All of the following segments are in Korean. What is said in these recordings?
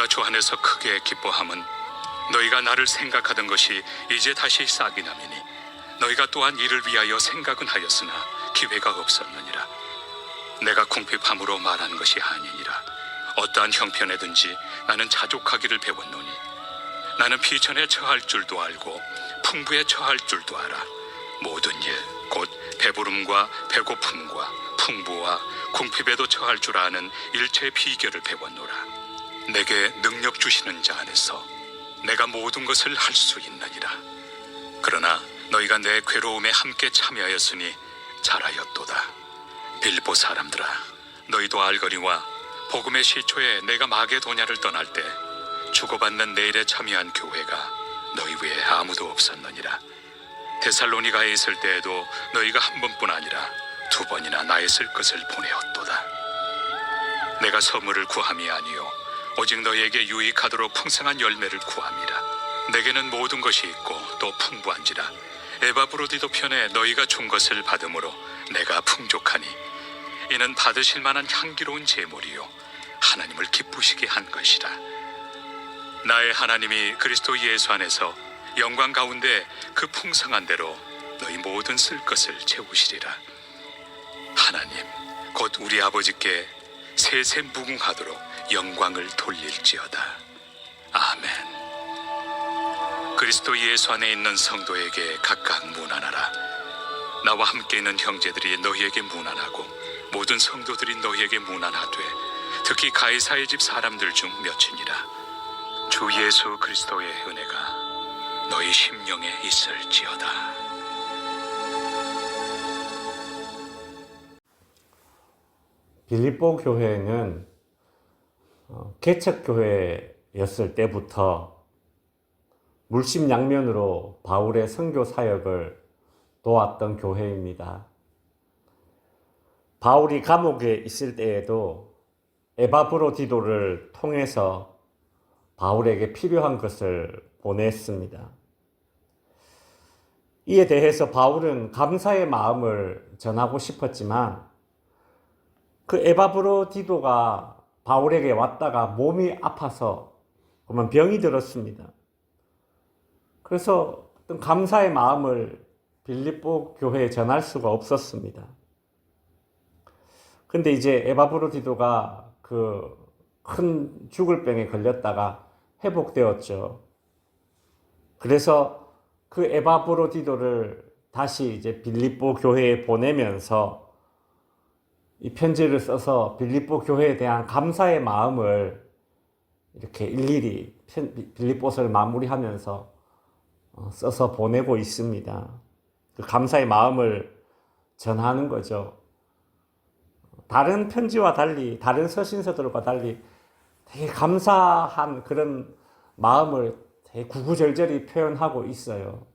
내가 주 안에서 크게 기뻐함은 너희가 나를 생각하던 것이 이제 다시 싹이 나매니 너희가 또한 이를 위하여 생각은 하였으나 기회가 없었느니라. 내가 궁핍함으로 말하는 것이 아니니라. 어떠한 형편에든지 나는 자족하기를 배웠노니 나는 비천에 처할 줄도 알고 풍부에 처할 줄도 알아. 모든 일 곧 배부름과 배고픔과 풍부와 궁핍에도 처할 줄 아는 일체의 비결을 배웠노라. 내게 능력 주시는 자 안에서 내가 모든 것을 할 수 있느니라. 그러나 너희가 내 괴로움에 함께 참여하였으니 잘하였도다. 빌립보 사람들아, 너희도 알거니와 복음의 시초에 내가 마게도냐를 떠날 때 주고받는 내 일에 참여한 교회가 너희 외에 아무도 없었느니라. 데살로니가에 있을 때에도 너희가 한 번뿐 아니라 두 번이나 나의 쓸 것을 보내었도다. 내가 선물을 구함이 아니요 오직 너희에게 유익하도록 풍성한 열매를 구함이라. 내게는 모든 것이 있고 또 풍부한지라. 에바브로디도 편에 너희가 준 것을 받음으로 내가 풍족하니 이는 받으실 만한 향기로운 제물이요 하나님을 기쁘시게 한 것이라. 나의 하나님이 그리스도 예수 안에서 영광 가운데 그 풍성한 대로 너희 모든 쓸 것을 채우시리라. 하나님 곧 우리 아버지께 세세 무궁하도록 영광을 돌릴지어다. 아멘. 그리스도 예수 안에 있는 성도에게 각각 문안하라. 나와 함께 있는 형제들이 너희에게 문안하고 모든 성도들이 너희에게 문안하되 특히 가이사의 집 사람들 중 몇이니라. 주 예수 그리스도의 은혜가 너희 심령에 있을지어다. 빌립보 교회는 개척교회였을 때부터 물심양면으로 바울의 선교 사역을 도왔던 교회입니다. 바울이 감옥에 있을 때에도 에바브로디도를 통해서 바울에게 필요한 것을 보냈습니다. 이에 대해서 바울은 감사의 마음을 전하고 싶었지만 그 에바브로디도가 바울에게 왔다가 몸이 아파서 그러면 병이 들었습니다. 그래서 어떤 감사의 마음을 빌립보 교회에 전할 수가 없었습니다. 근데 이제 에바브로디도가 그 큰 죽을 병에 걸렸다가 회복되었죠. 그래서 그 에바브로디도를 다시 이제 빌립보 교회에 보내면서 이 편지를 써서 빌립보 교회에 대한 감사의 마음을 이렇게 일일이 빌립보서를 마무리하면서 써서 보내고 있습니다. 그 감사의 마음을 전하는 거죠. 다른 편지와 달리, 다른 서신서들과 달리 되게 감사한 그런 마음을 되게 구구절절히 표현하고 있어요.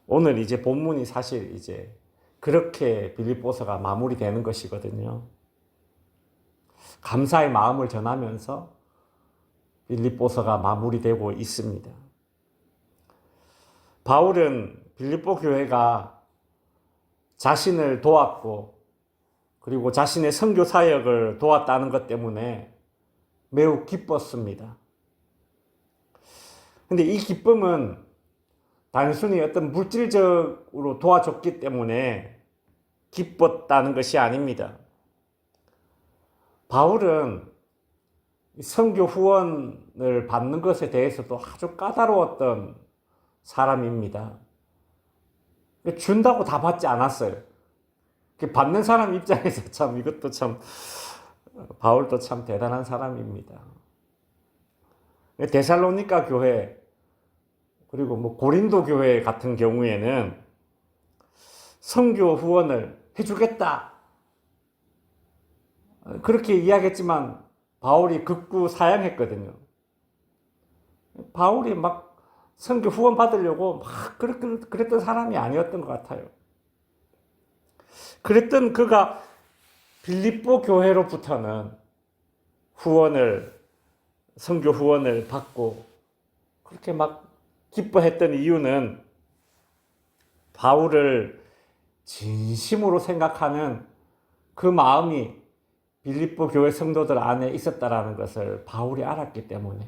오늘 이제 본문이 사실 이제 그렇게 빌립보서가 마무리되는 것이거든요. 감사의 마음을 전하면서 빌립보서가 마무리되고 있습니다. 바울은 빌립보 교회가 자신을 도왔고 그리고 자신의 선교 사역을 도왔다는 것 때문에 매우 기뻤습니다. 근데 이 기쁨은 단순히 어떤 물질적으로 도와줬기 때문에 기뻤다는 것이 아닙니다. 바울은 선교 후원을 받는 것에 대해서도 아주 까다로웠던 사람입니다. 준다고 다 받지 않았어요. 받는 사람 입장에서 참 이것도 참 바울도 참 대단한 사람입니다. 데살로니가 교회 그리고 뭐 고린도 교회 같은 경우에는 선교 후원을 해주겠다 그렇게 이야기했지만 바울이 극구 사양했거든요. 바울이 막 선교 후원 받으려고 막 그랬던 사람이 아니었던 것 같아요. 그랬던 그가 빌립보 교회로부터는 선교 후원을 받고 그렇게 막 기뻐했던 이유는 바울을 진심으로 생각하는 그 마음이 빌립보 교회 성도들 안에 있었다라는 것을 바울이 알았기 때문에,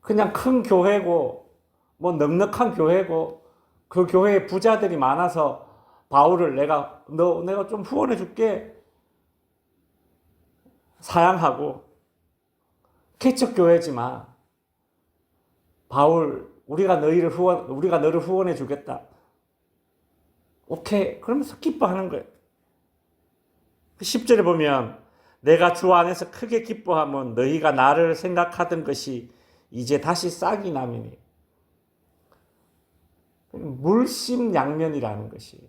그냥 큰 교회고 뭐 넉넉한 교회고 그 교회에 부자들이 많아서 바울을 내가 좀 후원해 줄게 사양하고, 개척 교회지만 바울 우리가 너를 후원해 주겠다, 오케이, 그러면서 기뻐하는 거예요. 10절에 보면 내가 주 안에서 크게 기뻐함은 너희가 나를 생각하던 것이 이제 다시 싹이 나미니. 물심양면이라는 것이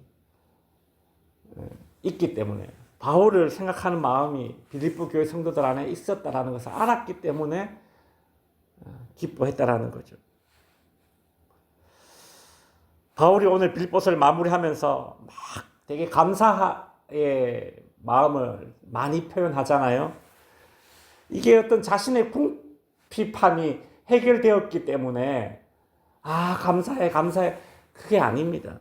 있기 때문에, 바울을 생각하는 마음이 빌립보 교회 성도들 안에 있었다라는 것을 알았기 때문에 기뻐했다라는 거죠. 바울이 오늘 빌립보서를 마무리하면서 막 되게 감사의 마음을 많이 표현하잖아요. 이게 어떤 자신의 궁핍함이 해결되었기 때문에 감사해 그게 아닙니다.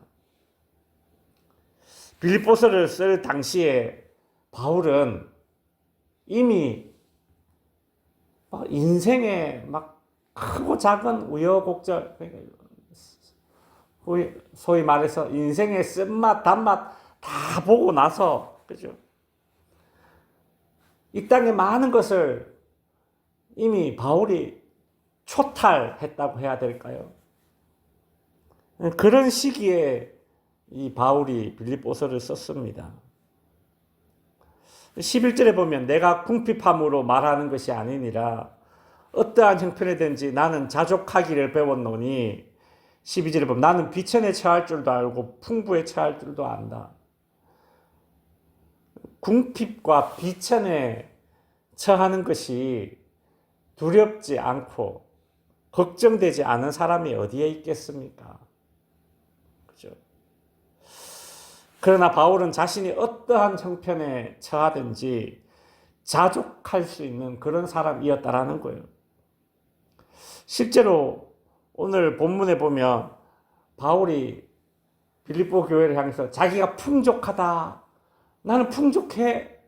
빌립보서를 쓸 당시에 바울은 이미 인생의 막 크고 작은 우여곡절, 소위 말해서 인생의 쓴맛 단맛 다 보고 나서, 그죠? 이 땅의 많은 것을 이미 바울이 초탈했다고 해야 될까요? 그런 시기에 이 바울이 빌립보서를 썼습니다. 11절에 보면 내가 궁핍함으로 말하는 것이 아니니라 어떠한 형편이든지 나는 자족하기를 배웠노니, 12절에 보면 나는 비천에 처할 줄도 알고 풍부에 처할 줄도 안다. 궁핍과 비천에 처하는 것이 두렵지 않고 걱정되지 않은 사람이 어디에 있겠습니까? 그죠? 그러나 바울은 자신이 어떠한 형편에 처하든지 자족할 수 있는 그런 사람이었다라는 거예요. 실제로 오늘 본문에 보면 바울이 빌립보 교회를 향해서 자기가 풍족하다, 나는 풍족해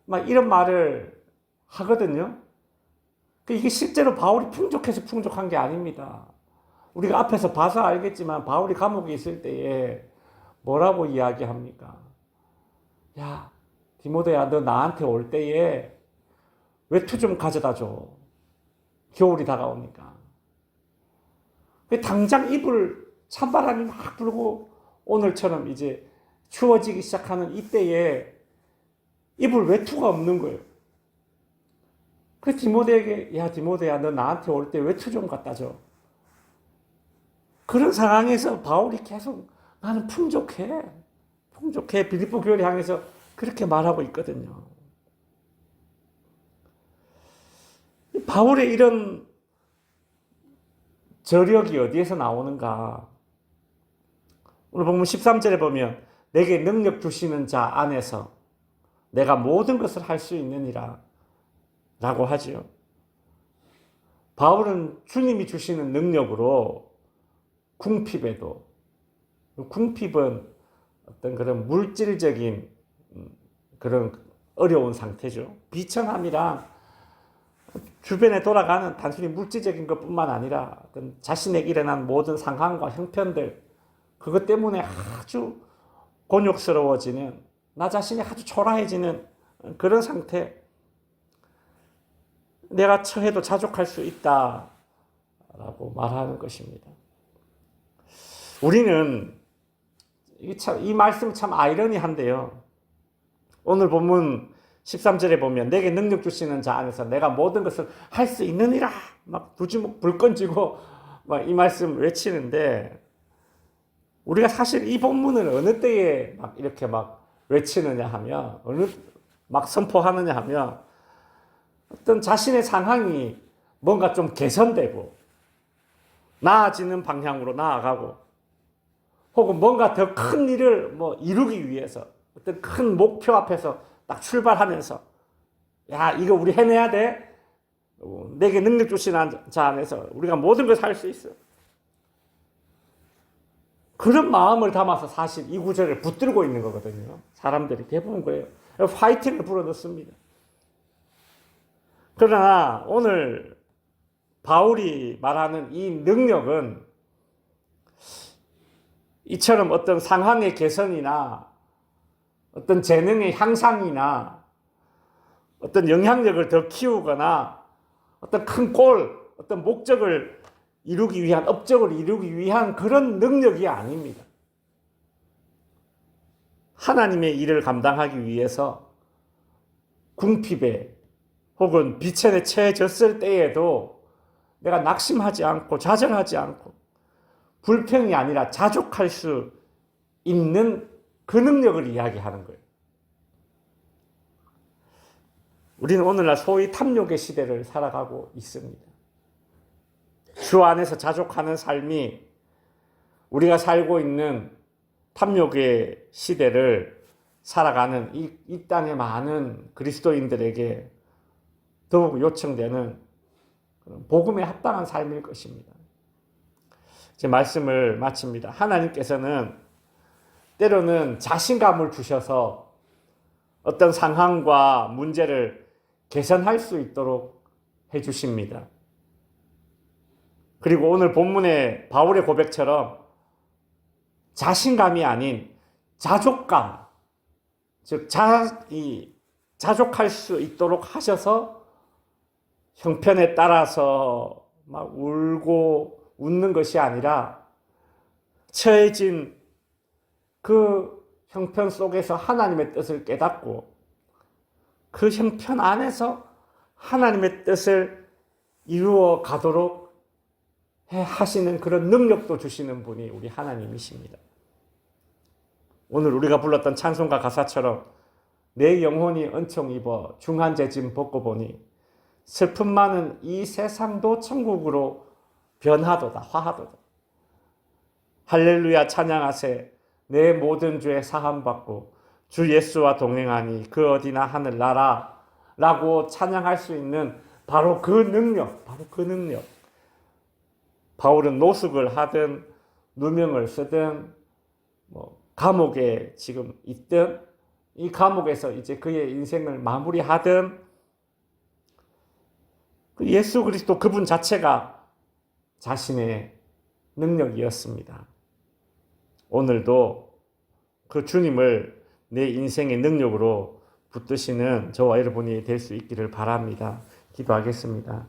막 이런 말을 하거든요. 이게 실제로 바울이 풍족해서 풍족한 게 아닙니다. 우리가 앞에서 봐서 알겠지만 바울이 감옥에 있을 때에 뭐라고 이야기합니까? 야, 디모데야, 너 나한테 올 때에 외투 좀 가져다 줘. 겨울이 다가오니까. 당장 입을 찬바람이 막 불고 오늘처럼 이제 추워지기 시작하는 이때에 입을 외투가 없는 거예요. 그래서 디모데에게, 야, 디모데야, 너 나한테 올 때 외투 좀 갖다 줘. 그런 상황에서 바울이 계속 나는 풍족해 빌립보 교회를 향해서 그렇게 말하고 있거든요. 바울의 이런 저력이 어디에서 나오는가? 오늘 본문 13절에 보면 내게 능력 주시는 자 안에서 내가 모든 것을 할 수 있느니라 라고 하지요. 바울은 주님이 주시는 능력으로 궁핍에도, 궁핍은 어떤 그런 물질적인 그런 어려운 상태죠. 비천함이란 주변에 돌아가는 단순히 물질적인 것뿐만 아니라 어떤 자신에게 일어난 모든 상황과 형편들, 그것 때문에 아주 곤욕스러워지는, 나 자신이 아주 초라해지는 그런 상태, 내가 처해도 자족할 수 있다라고 말하는 것입니다. 우리는 이 말씀 참 아이러니한데요. 오늘 본문 13절에 보면 내게 능력 주시는 자 안에서 내가 모든 것을 할 수 있느니라 막 불 건지고 막 이 말씀 외치는데, 우리가 사실 이 본문을 어느 때에 막 이렇게 막 외치느냐 하면, 막 선포하느냐 하면 어떤 자신의 상황이 뭔가 좀 개선되고 나아지는 방향으로 나아가고, 혹은 뭔가 더 큰 일을 이루기 위해서 어떤 큰 목표 앞에서 딱 출발하면서, 야, 이거 우리 해내야 돼. 내게 능력 주시는 자 안에서 우리가 모든 것을 할 수 있어. 그런 마음을 담아서 사실 이 구절을 붙들고 있는 거거든요. 사람들이 대부분 그래요. 파이팅을 불어넣습니다. 그러나 오늘 바울이 말하는 이 능력은 이처럼 어떤 상황의 개선이나 어떤 재능의 향상이나 어떤 영향력을 더 키우거나 어떤 큰 골, 어떤 목적을 이루기 위한, 업적을 이루기 위한 그런 능력이 아닙니다. 하나님의 일을 감당하기 위해서 궁핍에 혹은 비천에 처해졌을 때에도 내가 낙심하지 않고 좌절하지 않고 불평이 아니라 자족할 수 있는 그 능력을 이야기하는 거예요. 우리는 오늘날 소위 탐욕의 시대를 살아가고 있습니다. 주 안에서 자족하는 삶이 우리가 살고 있는 탐욕의 시대를 살아가는 이 땅의 많은 그리스도인들에게 더욱 요청되는 복음에 합당한 삶일 것입니다. 제 말씀을 마칩니다. 하나님께서는 때로는 자신감을 주셔서 어떤 상황과 문제를 개선할 수 있도록 해주십니다. 그리고 오늘 본문의 바울의 고백처럼 자신감이 아닌 자족감, 즉 자족할 수 있도록 하셔서 형편에 따라서 막 울고 웃는 것이 아니라 처해진 그 형편 속에서 하나님의 뜻을 깨닫고 그 형편 안에서 하나님의 뜻을 이루어 가도록 하시는 그런 능력도 주시는 분이 우리 하나님이십니다. 오늘 우리가 불렀던 찬송가 가사처럼 내 영혼이 은총 입어 중한 재짐 벗고 보니 슬픔 많은 이 세상도 천국으로 변하도다, 화하도다. 할렐루야 찬양하세. 내 모든 죄 사함받고 주 예수와 동행하니 그 어디나 하늘나라 라고 찬양할 수 있는 바로 그 능력, 바울은 노숙을 하든 누명을 쓰든 감옥에 지금 있든 이 감옥에서 이제 그의 인생을 마무리하든 예수 그리스도 그분 자체가 자신의 능력이었습니다. 오늘도 그 주님을 내 인생의 능력으로 붙드시는 저와 여러분이 될 수 있기를 바랍니다. 기도하겠습니다.